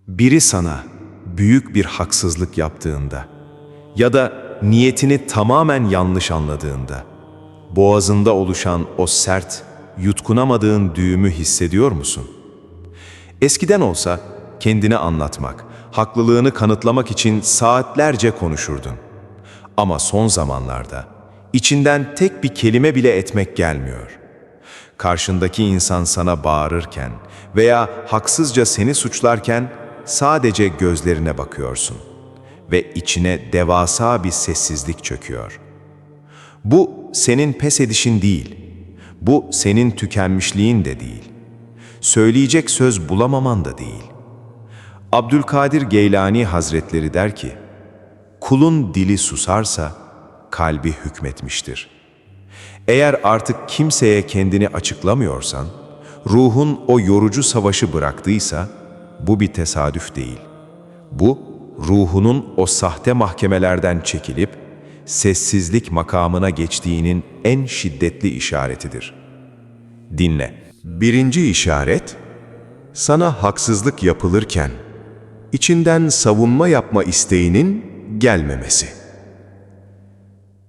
Biri sana büyük bir haksızlık yaptığında ya da niyetini tamamen yanlış anladığında, boğazında oluşan o sert, yutkunamadığın düğümü hissediyor musun? Eskiden olsa kendini anlatmak, haklılığını kanıtlamak için saatlerce konuşurdun. Ama son zamanlarda içinden tek bir kelime bile etmek gelmiyor. Karşındaki insan sana bağırırken veya haksızca seni suçlarken sadece gözlerine bakıyorsun ve içine devasa bir sessizlik çöküyor. Bu senin pes edişin değil, bu senin tükenmişliğin de değil, söyleyecek söz bulamaman da değil. Abdülkadir Geylani Hazretleri der ki, kulun dili susarsa kalbi hükmetmiştir. Eğer artık kimseye kendini açıklamıyorsan, ruhun o yorucu savaşı bıraktıysa, bu bir tesadüf değil. Bu, ruhunun o sahte mahkemelerden çekilip, sessizlik makamına geçtiğinin en şiddetli işaretidir. Dinle. Birinci işaret, sana haksızlık yapılırken, içinden savunma yapma isteğinin gelmemesi.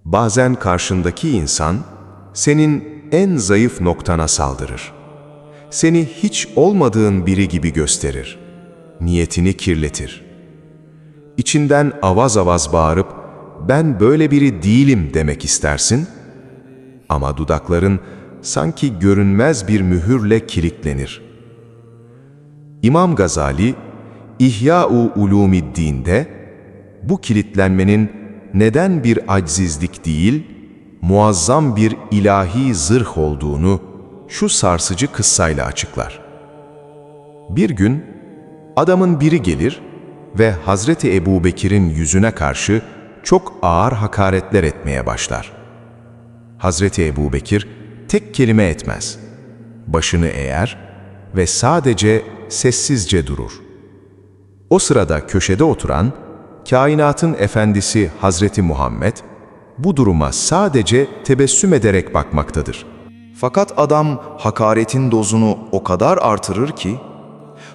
Bazen karşındaki insan, senin en zayıf noktana saldırır. Seni hiç olmadığın biri gibi gösterir. Niyetini kirletir. İçinden avaz avaz bağırıp, ben böyle biri değilim demek istersin. Ama dudakların sanki görünmez bir mühürle kilitlenir. İmam Gazali, İhya-u Ulumiddin'de bu kilitlenmenin neden bir aczizlik değil, muazzam bir ilahi zırh olduğunu şu sarsıcı kıssayla açıklar. Bir gün adamın biri gelir ve Hazreti Ebubekir'in yüzüne karşı çok ağır hakaretler etmeye başlar. Hazreti Ebubekir tek kelime etmez. Başını eğer ve sadece sessizce durur. O sırada köşede oturan, kainatın efendisi Hazreti Muhammed, bu duruma sadece tebessüm ederek bakmaktadır. Fakat adam hakaretin dozunu o kadar artırır ki,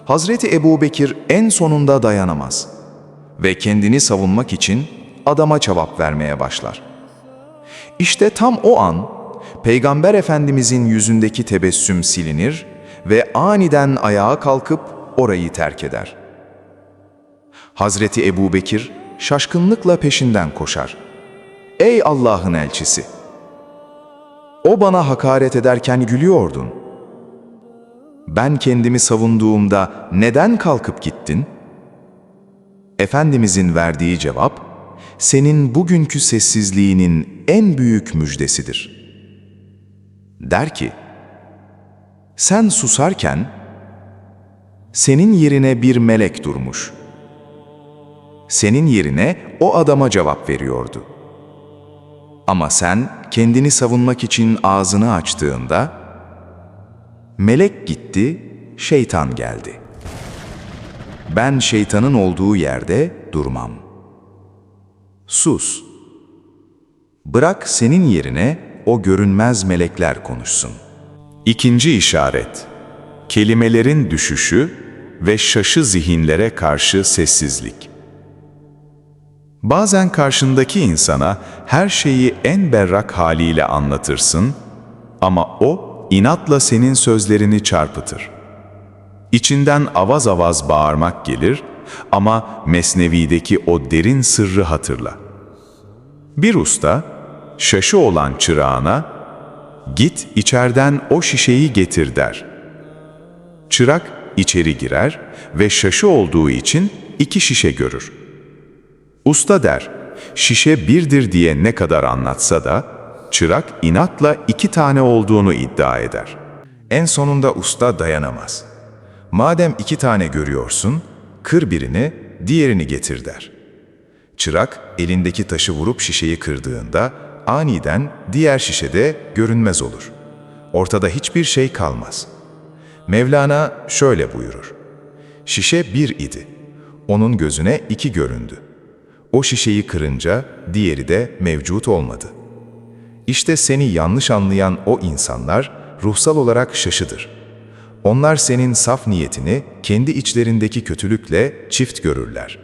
Hazreti Ebubekir en sonunda dayanamaz ve kendini savunmak için adama cevap vermeye başlar. İşte tam o an, Peygamber Efendimizin yüzündeki tebessüm silinir ve aniden ayağa kalkıp orayı terk eder. Hazreti Ebubekir şaşkınlıkla peşinden koşar. Ey Allah'ın elçisi! O bana hakaret ederken gülüyordun. Ben kendimi savunduğumda neden kalkıp gittin? Efendimizin verdiği cevap, senin bugünkü sessizliğinin en büyük müjdesidir. Der ki, sen susarken, senin yerine bir melek durmuş. Senin yerine o adama cevap veriyordu. Ama sen kendini savunmak için ağzını açtığında, melek gitti, şeytan geldi. Ben şeytanın olduğu yerde durmam. Sus. Bırak senin yerine o görünmez melekler konuşsun. İkinci işaret, kelimelerin düşüşü ve şaşı zihinlere karşı sessizlik. Bazen karşındaki insana her şeyi en berrak haliyle anlatırsın ama o inatla senin sözlerini çarpıtır. İçinden avaz avaz bağırmak gelir ama Mesnevi'deki o derin sırrı hatırla. Bir usta, şaşı olan çırağına, git içeriden o şişeyi getir der. Çırak içeri girer ve şaşı olduğu için 2 şişe görür. Usta der, şişe birdir diye ne kadar anlatsa da, çırak inatla 2 tane olduğunu iddia eder. En sonunda usta dayanamaz. Madem 2 tane görüyorsun, kır birini, diğerini getir der. Çırak elindeki taşı vurup şişeyi kırdığında, aniden diğer şişede görünmez olur. Ortada hiçbir şey kalmaz. Mevlana şöyle buyurur. Şişe 1 idi. Onun gözüne 2 göründü. O şişeyi kırınca diğeri de mevcut olmadı. İşte seni yanlış anlayan o insanlar ruhsal olarak şaşıdır. Onlar senin saf niyetini kendi içlerindeki kötülükle çift görürler.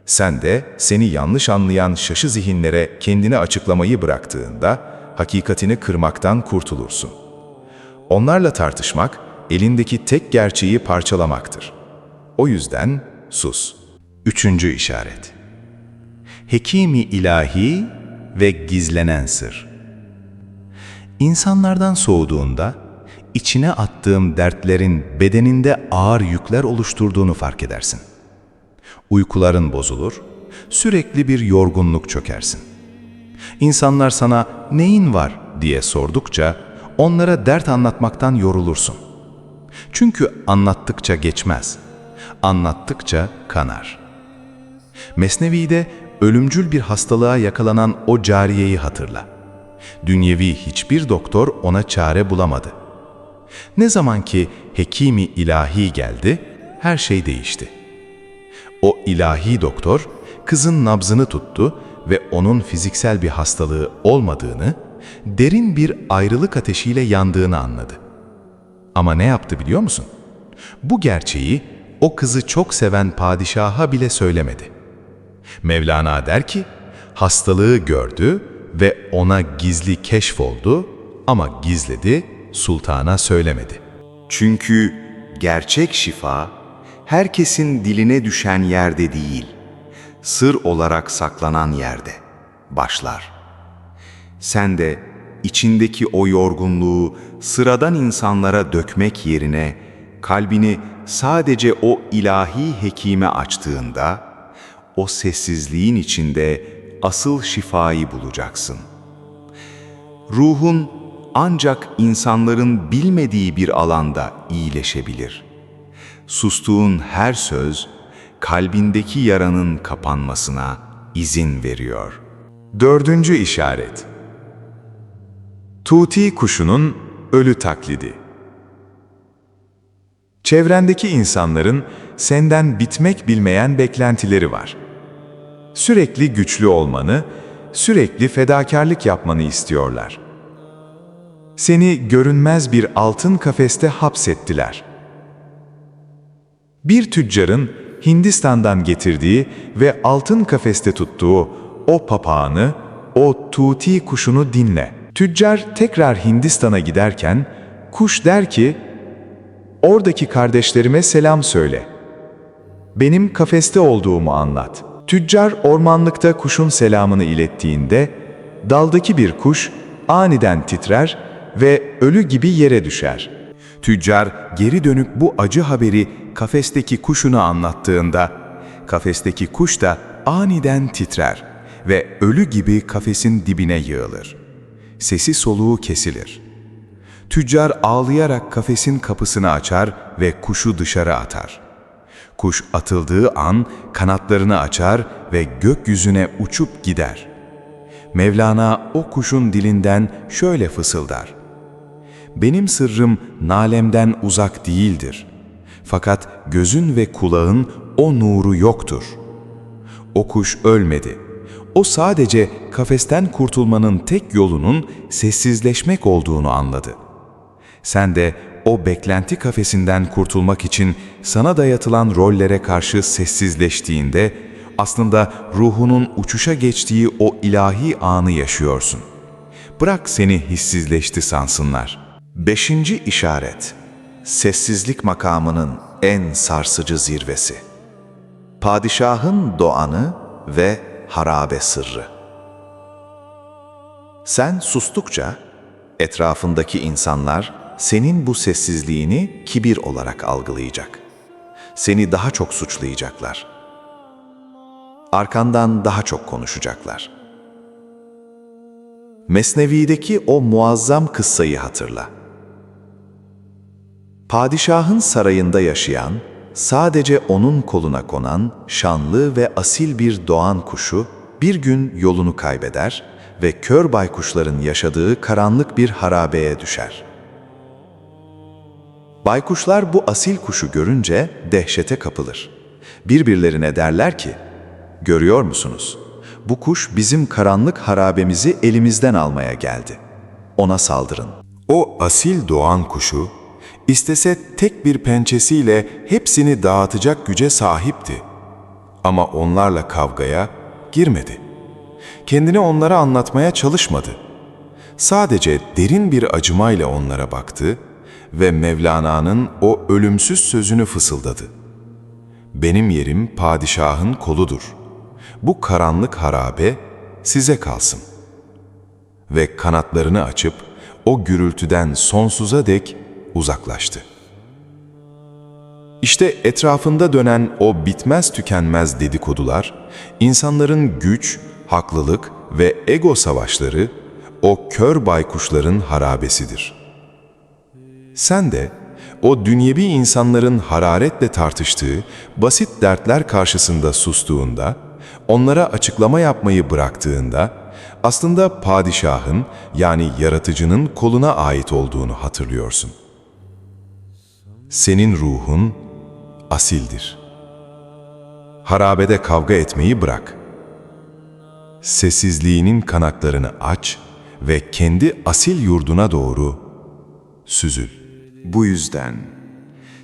Sen de seni yanlış anlayan şaşı zihinlere kendini açıklamayı bıraktığında hakikatini kırmaktan kurtulursun. Onlarla tartışmak elindeki tek gerçeği parçalamaktır. O yüzden sus. 3. işaret. Hekimi ilahi ve gizlenen sır. İnsanlardan soğuduğunda, içine attığım dertlerin bedeninde ağır yükler oluşturduğunu fark edersin. Uykuların bozulur, sürekli bir yorgunluk çökersin. İnsanlar sana neyin var diye sordukça, onlara dert anlatmaktan yorulursun. Çünkü anlattıkça geçmez, anlattıkça kanar. Mesnevi'de ölümcül bir hastalığa yakalanan o cariyeyi hatırla. Dünyevi hiçbir doktor ona çare bulamadı. Ne zaman ki hekimi ilahi geldi, her şey değişti. O ilahi doktor, kızın nabzını tuttu ve onun fiziksel bir hastalığı olmadığını, derin bir ayrılık ateşiyle yandığını anladı. Ama ne yaptı biliyor musun? Bu gerçeği o kızı çok seven padişaha bile söylemedi. Mevlana der ki, hastalığı gördü ve ona gizli keşfoldu ama gizledi, sultana söylemedi. Çünkü gerçek şifa, herkesin diline düşen yerde değil, sır olarak saklanan yerde başlar. Sen de içindeki o yorgunluğu sıradan insanlara dökmek yerine, kalbini sadece o ilahi hekime açtığında, o sessizliğin içinde asıl şifayı bulacaksın. Ruhun ancak insanların bilmediği bir alanda iyileşebilir. Sustuğun her söz, kalbindeki yaranın kapanmasına izin veriyor. 4. işaret. Tuti kuşunun ölü taklidi. Çevrendeki insanların senden bitmek bilmeyen beklentileri var. Sürekli güçlü olmanı, sürekli fedakarlık yapmanı istiyorlar. Seni görünmez bir altın kafeste hapsettiler. Bir tüccarın Hindistan'dan getirdiği ve altın kafeste tuttuğu o papağanı, o tuti kuşunu dinle. Tüccar tekrar Hindistan'a giderken kuş der ki, "Oradaki kardeşlerime selam söyle. Benim kafeste olduğumu anlat." Tüccar ormanlıkta kuşun selamını ilettiğinde daldaki bir kuş aniden titrer ve ölü gibi yere düşer. Tüccar geri dönüp bu acı haberi kafesteki kuşuna anlattığında, kafesteki kuş da aniden titrer ve ölü gibi kafesin dibine yığılır. Sesi soluğu kesilir. Tüccar ağlayarak kafesin kapısını açar ve kuşu dışarı atar. Kuş atıldığı an kanatlarını açar ve gökyüzüne uçup gider. Mevlana o kuşun dilinden şöyle fısıldar: "Benim sırrım nalemden uzak değildir. Fakat gözün ve kulağın o nuru yoktur." O kuş ölmedi. O sadece kafesten kurtulmanın tek yolunun sessizleşmek olduğunu anladı. Sen de o beklenti kafesinden kurtulmak için sana dayatılan rollere karşı sessizleştiğinde aslında ruhunun uçuşa geçtiği o ilahi anı yaşıyorsun. Bırak seni hissizleşti sansınlar. 5. işaret. Sessizlik makamının en sarsıcı zirvesi. Padişahın doğanı ve harabe sırrı. Sen sustukça etrafındaki insanlar senin bu sessizliğini kibir olarak algılayacak. Seni daha çok suçlayacaklar. Arkandan daha çok konuşacaklar. Mesnevi'deki o muazzam kıssayı hatırla. Padişahın sarayında yaşayan, sadece onun koluna konan şanlı ve asil bir doğan kuşu bir gün yolunu kaybeder ve kör baykuşların yaşadığı karanlık bir harabeye düşer. Baykuşlar bu asil kuşu görünce dehşete kapılır. Birbirlerine derler ki, "Görüyor musunuz? Bu kuş bizim karanlık harabemizi elimizden almaya geldi. Ona saldırın." O asil doğan kuşu, İstese tek bir pençesiyle hepsini dağıtacak güce sahipti. Ama onlarla kavgaya girmedi. Kendini onlara anlatmaya çalışmadı. Sadece derin bir acımayla onlara baktı ve Mevlana'nın o ölümsüz sözünü fısıldadı. Benim yerim padişahın koludur. Bu karanlık harabe size kalsın. Ve kanatlarını açıp o gürültüden sonsuza dek uzaklaştı. İşte etrafında dönen o bitmez tükenmez dedikodular, insanların güç, haklılık ve ego savaşları, o kör baykuşların harabesidir. Sen de o dünyevi insanların hararetle tartıştığı basit dertler karşısında sustuğunda, onlara açıklama yapmayı bıraktığında, aslında padişahın yani yaratıcının koluna ait olduğunu hatırlıyorsun. Senin ruhun asildir. Harabede kavga etmeyi bırak. Sessizliğinin kanatlarını aç ve kendi asil yurduna doğru süzül. Bu yüzden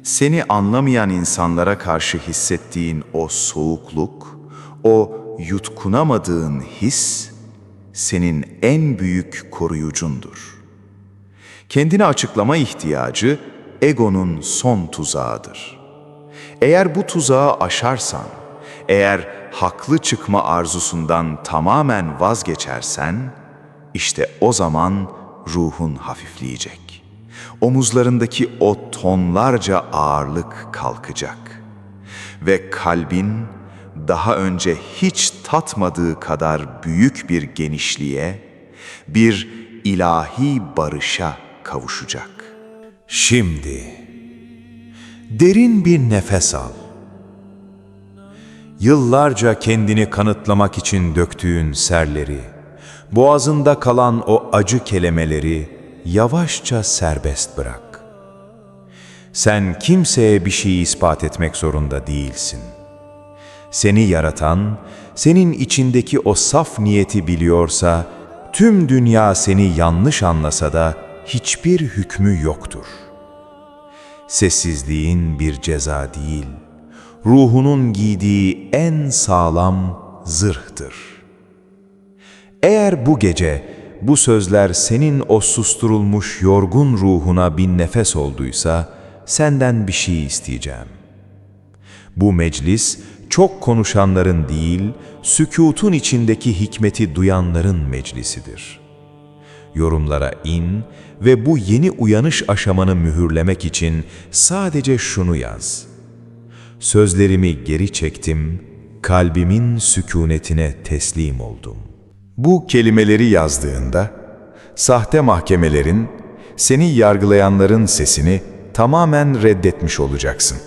seni anlamayan insanlara karşı hissettiğin o soğukluk, o yutkunamadığın his senin en büyük koruyucundur. Kendini açıklama ihtiyacı egonun son tuzağıdır. Eğer bu tuzağı aşarsan, eğer haklı çıkma arzusundan tamamen vazgeçersen, işte o zaman ruhun hafifleyecek. Omuzlarındaki o tonlarca ağırlık kalkacak. Ve kalbin daha önce hiç tatmadığı kadar büyük bir genişliğe, bir ilahi barışa kavuşacak. Şimdi derin bir nefes al. Yıllarca kendini kanıtlamak için döktüğün serleri, boğazında kalan o acı kelimeleri yavaşça serbest bırak. Sen kimseye bir şeyi ispat etmek zorunda değilsin. Seni yaratan, senin içindeki o saf niyeti biliyorsa, tüm dünya seni yanlış anlasa da hiçbir hükmü yoktur. Sessizliğin bir ceza değil, ruhunun giydiği en sağlam zırhtır. Eğer bu gece bu sözler senin o susturulmuş yorgun ruhuna bir nefes olduysa, senden bir şey isteyeceğim. Bu meclis çok konuşanların değil, sükûtun içindeki hikmeti duyanların meclisidir. Yorumlara in ve bu yeni uyanış aşamanı mühürlemek için sadece şunu yaz. Sözlerimi geri çektim, kalbimin sükûnetine teslim oldum. Bu kelimeleri yazdığında, sahte mahkemelerin, seni yargılayanların sesini tamamen reddetmiş olacaksın.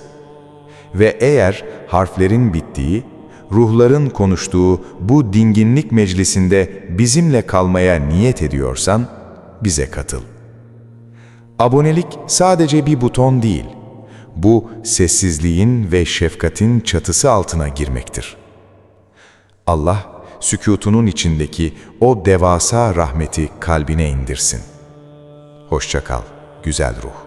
Ve eğer harflerin bittiği, ruhların konuştuğu bu dinginlik meclisinde bizimle kalmaya niyet ediyorsan, bize katıl. Abonelik sadece bir buton değil, bu sessizliğin ve şefkatin çatısı altına girmektir. Allah, sükûtunun içindeki o devasa rahmeti kalbine indirsin. Hoşça kal, güzel ruh.